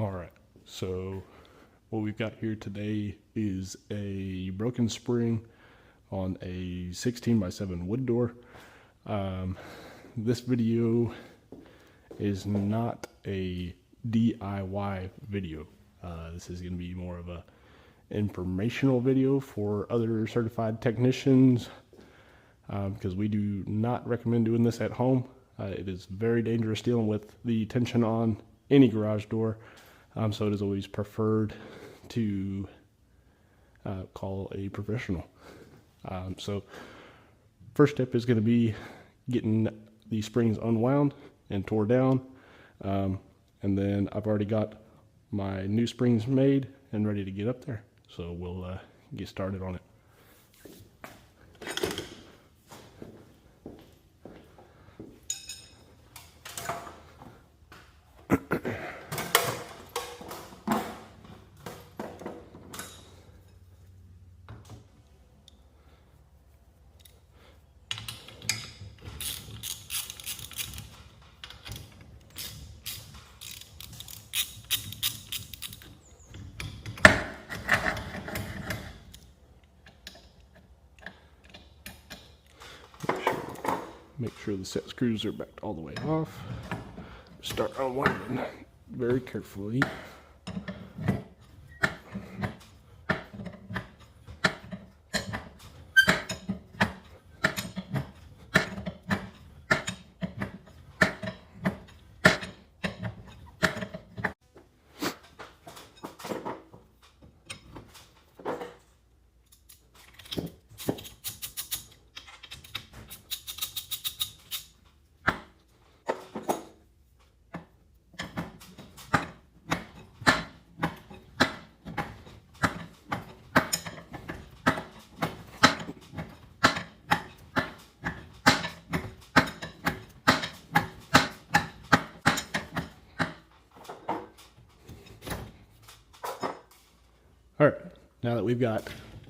All right, so what we've got here today is a broken spring on a 16 by 7 wood door. This video is not a DIY video. This is going to be more of a informational video for other certified technicians, because we do not recommend doing this at home. It is very dangerous dealing with the tension on any garage door, so it is always preferred to call a professional. So first step is going to be getting the springs unwound and tore down, and then I've already got my new springs made and ready to get up there, so we'll get started on it. Make sure the set screws are backed all the way off. Start unwinding very carefully. All right, now that we've got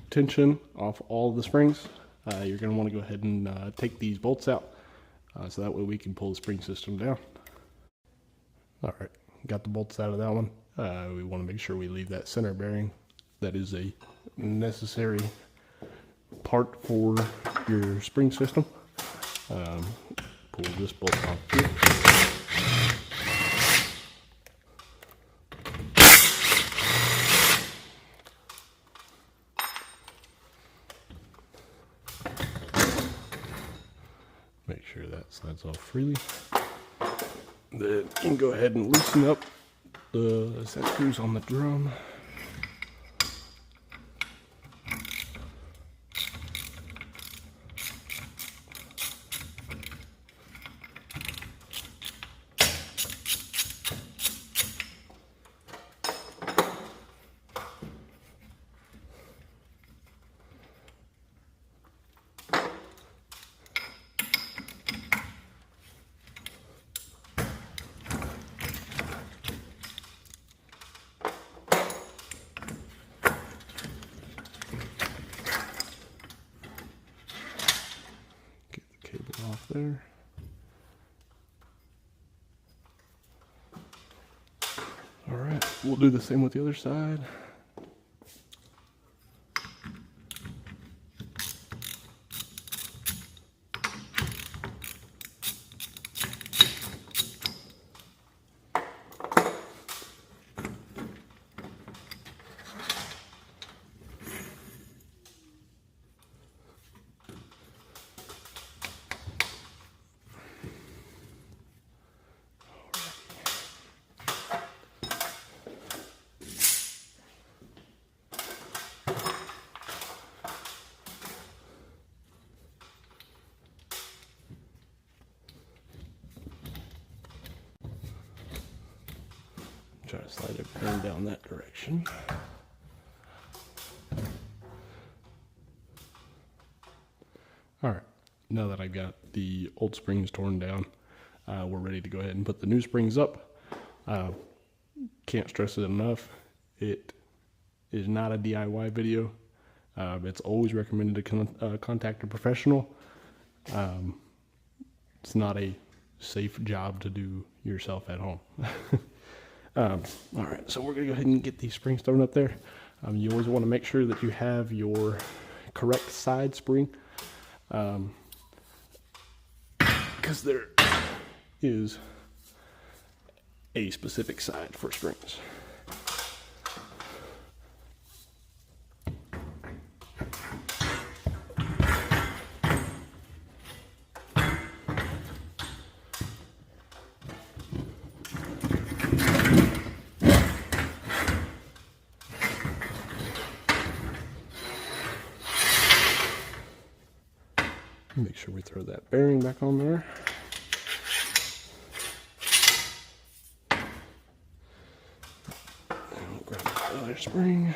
tension off all of the springs, you're going to want to go ahead and take these bolts out, so that way we can pull the spring system down. All right, got the bolts out of that one. We want to make sure we leave that center bearing. That is a necessary part for your spring system. Pull this bolt off here. Make sure that slides off freely. Then you can go ahead and loosen up the set screws on the drum. Off there. All right, we'll do the same with the other side. Try to slide everything down that direction. All right, now that I've got the old springs torn down, we're ready to go ahead and put the new springs up. Can't stress it enough, it is not a DIY video. It's always recommended to contact a professional. It's not a safe job to do yourself at home. All right, so we're gonna go ahead and get these springs thrown up there. You always want to make sure that you have your correct side spring, because there is a specific side for springs. Make sure we throw that bearing back on there. And we'll grab the other spring.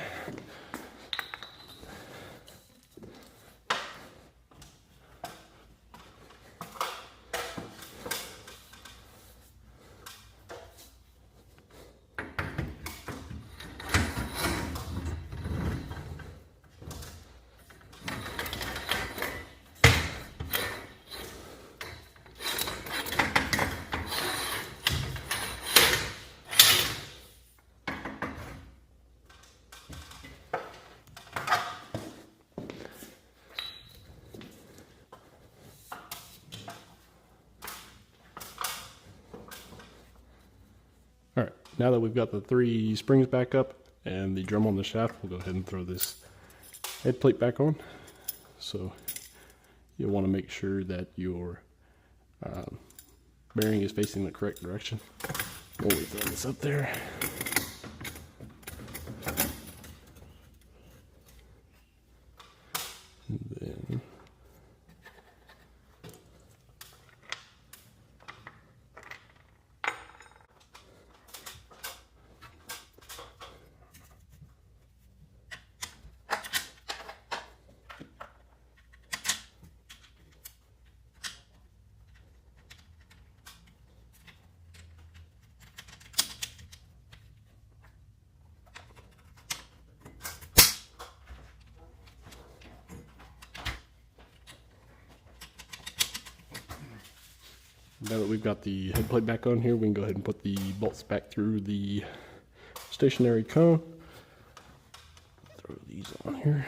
All right, now that we've got the 3 springs back up and the drum on the shaft, we'll go ahead and throw this head plate back on. So you'll want to make sure that your bearing is facing the correct direction when we throw this up there. And then now that we've got the head plate back on here, we can go ahead and put the bolts back through the stationary cone. Throw these on here.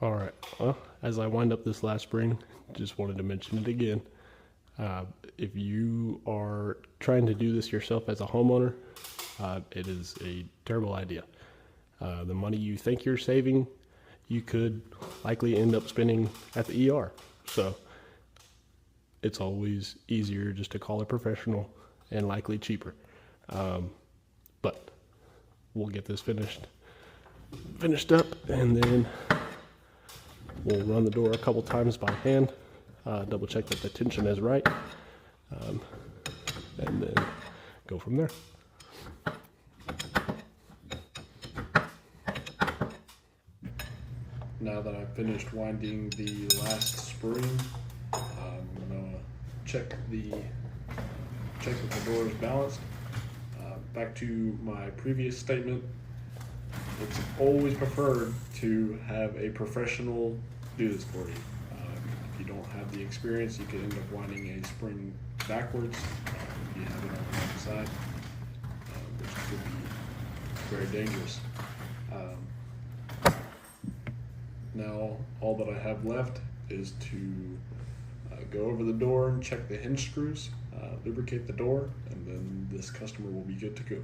All right, well, as I wind up this last spring, just wanted to mention it again. If you are trying to do this yourself as a homeowner, it is a terrible idea. The money you think you're saving, you could likely end up spending at the ER. So it's always easier just to call a professional and likely cheaper. But we'll get this finished up, and then we'll run the door a couple times by hand, double check that the tension is right, and then go from there. Now that I've finished winding the last spring, I'm gonna check that the door is balanced. Back to my previous statement, it's always preferred to have a professional do this for you. If you don't have the experience, you could end up winding a spring backwards if you have it on the wrong side, which could be very dangerous. Now all that I have left is to go over the door and check the hinge screws, lubricate the door, and then this customer will be good to go.